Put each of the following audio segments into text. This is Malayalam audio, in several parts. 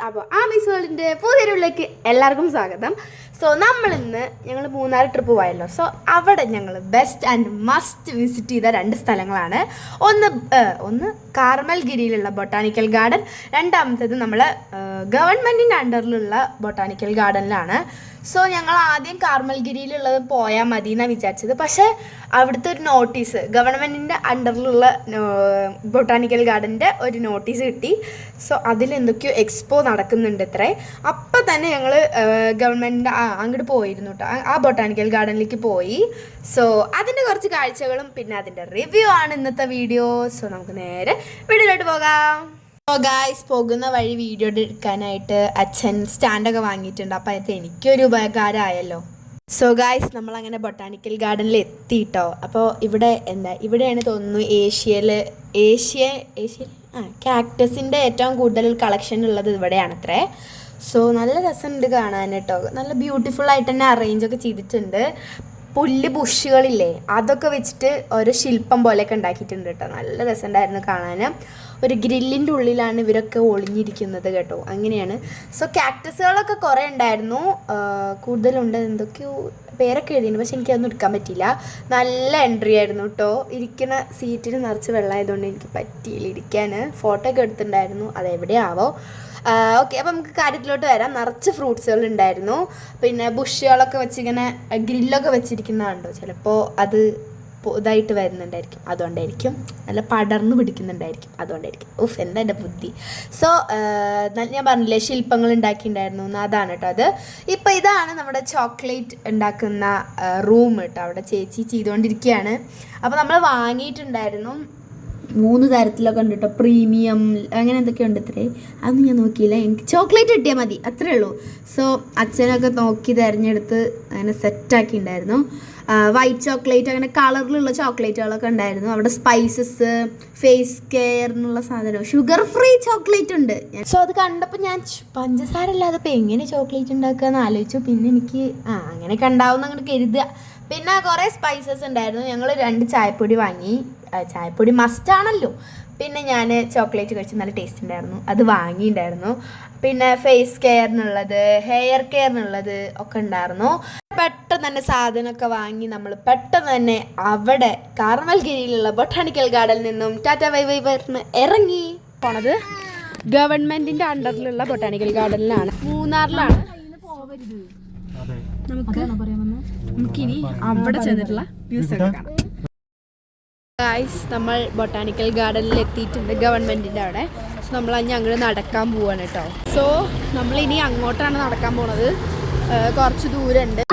അപ്പോൾ ആമീസ് വേൾഡിൻ്റെ പുതിയൊരുള്ളിലേക്ക് എല്ലാവർക്കും സ്വാഗതം. സോ ഞങ്ങൾ മൂന്നാർ ട്രിപ്പ് പോയല്ലോ. സോ അവിടെ ഞങ്ങൾ ബെസ്റ്റ് ആൻഡ് മസ്റ്റ് വിസിറ്റ് ചെയ്ത രണ്ട് സ്ഥലങ്ങളാണ്. ഒന്ന് കാർമൽഗിരിയിലുള്ള ബൊട്ടാണിക്കൽ ഗാർഡൻ, രണ്ടാമത്തേത് നമ്മൾ ഗവൺമെൻറ്റിൻ്റെ അണ്ടറിലുള്ള ബൊട്ടാണിക്കൽ ഗാർഡനിലാണ്. സോ ഞങ്ങൾ ആദ്യം കാർമൽഗിരിയിലുള്ളത് പോയാൽ മതി എന്നാണ് വിചാരിച്ചത്. പക്ഷേ അവിടുത്തെ ഒരു നോട്ടീസ്, ഗവൺമെൻറ്റിൻ്റെ അണ്ടറിലുള്ള ബൊട്ടാണിക്കൽ ഗാർഡൻ്റെ ഒരു നോട്ടീസ് കിട്ടി. സോ അതിലെന്തൊക്കെയോ എക്സ്പോ നടക്കുന്നുണ്ട് ഇത്രേ. അപ്പം തന്നെ ഞങ്ങൾ ഗവൺമെൻറ്റിൻ്റെ അങ്ങോട്ട് പോയിരുന്നു കേട്ടോ, ആ ബൊട്ടാണിക്കൽ ഗാർഡനിലേക്ക് പോയി. സോ അതിൻ്റെ കുറച്ച് കാഴ്ചകളും പിന്നെ അതിൻ്റെ റിവ്യൂ ആണ് ഇന്നത്തെ വീഡിയോ. സോ നമുക്ക് നേരെ വീഡിയോയിലോട്ട് പോകാം. സോ ഗായ്സ്, പോകുന്ന വഴി വീഡിയോ എടുക്കാനായിട്ട് അച്ഛൻ സ്റ്റാൻഡൊക്കെ വാങ്ങിയിട്ടുണ്ട്. അപ്പോൾ അത് എനിക്കൊരു ഉപകാരമായല്ലോ. സോ ഗായ്സ്, നമ്മളങ്ങനെ ബൊട്ടാണിക്കൽ ഗാർഡനിൽ എത്തിയിട്ടോ. അപ്പോൾ ഇവിടെയാണ് തോന്നുന്നു ഏഷ്യയിൽ കാക്ടസിൻ്റെ ഏറ്റവും കൂടുതൽ കളക്ഷൻ ഉള്ളത് ഇവിടെയാണത്രേ. സോ നല്ല രസമുണ്ട് കാണാൻ കേട്ടോ. നല്ല ബ്യൂട്ടിഫുൾ ആയിട്ട് തന്നെ അറേഞ്ചൊക്കെ ചെയ്തിട്ടുണ്ട്. ബുഷുകളില്ലേ, അതൊക്കെ വെച്ചിട്ട് ഓരോ ശില്പം പോലെയൊക്കെ ഉണ്ടാക്കിയിട്ടുണ്ട് കേട്ടോ. നല്ല രസമുണ്ടായിരുന്നു കാണാൻ. ഒരു ഗ്രില്ലിൻ്റെ ഉള്ളിലാണ് ഇവരൊക്കെ ഒളിഞ്ഞിരിക്കുന്നത് കേട്ടോ, അങ്ങനെയാണ്. സോ കാക്ടസുകളൊക്കെ കുറേ ഉണ്ടായിരുന്നു, കൂടുതലുണ്ട്. എന്തൊക്കെയോ പേരൊക്കെ എഴുതിയിട്ടുണ്ട്, പക്ഷെ എനിക്കതൊന്നും എടുക്കാൻ പറ്റിയില്ല. നല്ല എൻട്രി ആയിരുന്നു കേട്ടോ. ഇരിക്കുന്ന സീറ്റിന് നിറച്ച് വെള്ളമായതുകൊണ്ട് എനിക്ക് പറ്റിയില്ല ഇരിക്കാൻ. ഫോട്ടോ ഒക്കെ എടുത്തിട്ടുണ്ടായിരുന്നു, അതെവിടെയാവോ. ഓക്കെ, അപ്പോൾ നമുക്ക് കാര്യത്തിലോട്ട് വരാം. നിറച്ച് ഫ്രൂട്ട്സുകൾ ഉണ്ടായിരുന്നു. പിന്നെ ബുഷുകളൊക്കെ വെച്ചിങ്ങനെ ഗ്രില്ലൊക്കെ വെച്ചിരിക്കുന്നതുണ്ടോ, ചിലപ്പോൾ അത് ഇതായിട്ട് വരുന്നുണ്ടായിരിക്കും, അതുകൊണ്ടായിരിക്കും. നല്ല പടർന്ന് പിടിക്കുന്നുണ്ടായിരിക്കും, അതുകൊണ്ടായിരിക്കും. എന്താ എൻ്റെ ബുദ്ധി. സോ ഞാൻ പറഞ്ഞില്ലേ, ശില്പങ്ങൾ ഉണ്ടാക്കിയിട്ടുണ്ടായിരുന്നു, അതാണ് കേട്ടോ അത്. ഇപ്പം ഇതാണ് നമ്മുടെ ചോക്ലേറ്റ് ഉണ്ടാക്കുന്ന റൂം കേട്ടോ. അവിടെ ചേച്ചി ചെയ്തുകൊണ്ടിരിക്കുകയാണ്. അപ്പോൾ നമ്മൾ വാങ്ങിയിട്ടുണ്ടായിരുന്നു 3 തരത്തിലൊക്കെ ഉണ്ട് കേട്ടോ. പ്രീമിയം അങ്ങനെ എന്തൊക്കെ ഉണ്ട് ഇത്രേ, അതൊന്നും ഞാൻ നോക്കിയില്ല. എനിക്ക് ചോക്ലേറ്റ് കിട്ടിയാൽ മതി, അത്രേ ഉള്ളൂ. സോ അച്ഛനൊക്കെ നോക്കി തിരഞ്ഞെടുത്ത് അങ്ങനെ സെറ്റാക്കിയിട്ടുണ്ടായിരുന്നു. വൈറ്റ് ചോക്ലേറ്റ്, അങ്ങനെ കളറിലുള്ള ചോക്ലേറ്റുകളൊക്കെ ഉണ്ടായിരുന്നു. അവിടെ സ്പൈസസ്, ഫേസ് കെയർ എന്നുള്ള സാധനം, ഷുഗർ ഫ്രീ ചോക്ലേറ്റ് ഉണ്ട്. സോ അത് കണ്ടപ്പോൾ ഞാൻ പഞ്ചസാര ഇല്ലാതെ ഇപ്പോൾ എങ്ങനെ ചോക്ലേറ്റ് ഉണ്ടാക്കുക എന്ന് ആലോചിച്ചു. പിന്നെ എനിക്ക് അങ്ങനെയൊക്കെ ഉണ്ടാവും അങ്ങോട്ട് കരുതുക. പിന്നെ കുറേ സ്പൈസസ് ഉണ്ടായിരുന്നു. ഞങ്ങൾ 2 ചായപ്പൊടി വാങ്ങി. ചായപ്പൊടി മസ്റ്റാണല്ലോ. പിന്നെ ഞാൻ ചോക്ലേറ്റ് കഴിച്ച് നല്ല ടേസ്റ്റ് ഉണ്ടായിരുന്നു, അത് വാങ്ങിയിട്ടുണ്ടായിരുന്നു. പിന്നെ ഫേസ് കെയറിനുള്ളത്, ഹെയർ കെയറിനുള്ളത് ഒക്കെ ഉണ്ടായിരുന്നു. പെട്ടെന്ന് തന്നെ സാധനമൊക്കെ വാങ്ങി നമ്മൾ പെട്ടെന്ന് തന്നെ അവിടെ കാർമൽഗിരിയിലുള്ള ബൊട്ടാണിക്കൽ ഗാർഡനിൽ നിന്നും ടാറ്റ ബൈ ബൈ പറഞ്ഞ് ഇറങ്ങി പോണത് ഗവൺമെൻറ്റിൻ്റെ അണ്ടറിലുള്ള ബൊട്ടാണിക്കൽ ഗാർഡനിലാണ്, മൂന്നാറിലാണ്. നമുക്കിനി അവിടെ ചെന്നിട്ടുള്ള വ്യൂസ് ഒക്കെ കാണാം. ഗായ്സ്, നമ്മൾ ബൊട്ടാണിക്കൽ ഗാർഡനിൽ എത്തിയിട്ടുണ്ട്, ഗവൺമെൻറ്റിൻ്റെ അവിടെ. സോ നമ്മൾ അങ്ങോട്ട് നടക്കാൻ പോവാണ് കേട്ടോ. സോ നമ്മളിനി അങ്ങോട്ടാണ് നടക്കാൻ പോണത്, കുറച്ച് ദൂരമുണ്ട്.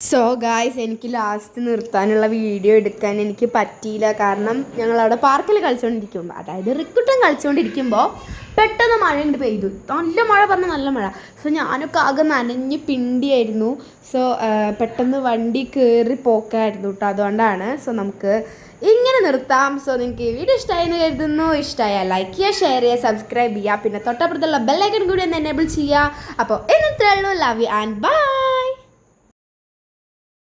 സോ ഗായ്സ്, എനിക്ക് ലാസ്റ്റ് നിർത്താനുള്ള വീഡിയോ എടുക്കാൻ എനിക്ക് പറ്റിയില്ല. കാരണം ഞങ്ങളവിടെ പാർക്കിൽ കളിച്ചുകൊണ്ടിരിക്കുമ്പോൾ, അതായത് റിക്കുട്ടൻ കളിച്ചുകൊണ്ടിരിക്കുമ്പോൾ പെട്ടെന്ന് മഴ ഇങ്ങോട്ട് പെയ്തു. നല്ല മഴ, പറഞ്ഞാൽ നല്ല മഴ. സോ ഞാനൊക്കെ ആകെ നനഞ്ഞ് പിണ്ടിയായിരുന്നു. സോ പെട്ടെന്ന് വണ്ടി കയറി പോക്കായിരുന്നു കേട്ടോ. അതുകൊണ്ടാണ്. സോ നമുക്ക് ഇങ്ങനെ നിർത്താം. സോ നിങ്ങൾക്ക് ഈ വീഡിയോ ഇഷ്ടമായി എന്ന് കരുതുന്നു. ഇഷ്ടമായാൽ ലൈക്ക് ചെയ്യുക, ഷെയർ ചെയ്യുക, സബ്സ്ക്രൈബ് ചെയ്യുക. പിന്നെ തൊട്ടപ്പുറത്തുള്ള ബെല്ലൈക്കൺ കൂടി ഒന്ന് എനേബിൾ ചെയ്യുക. അപ്പോൾ ഇന്നത്തെ ഉള്ളൂ. Love you and by.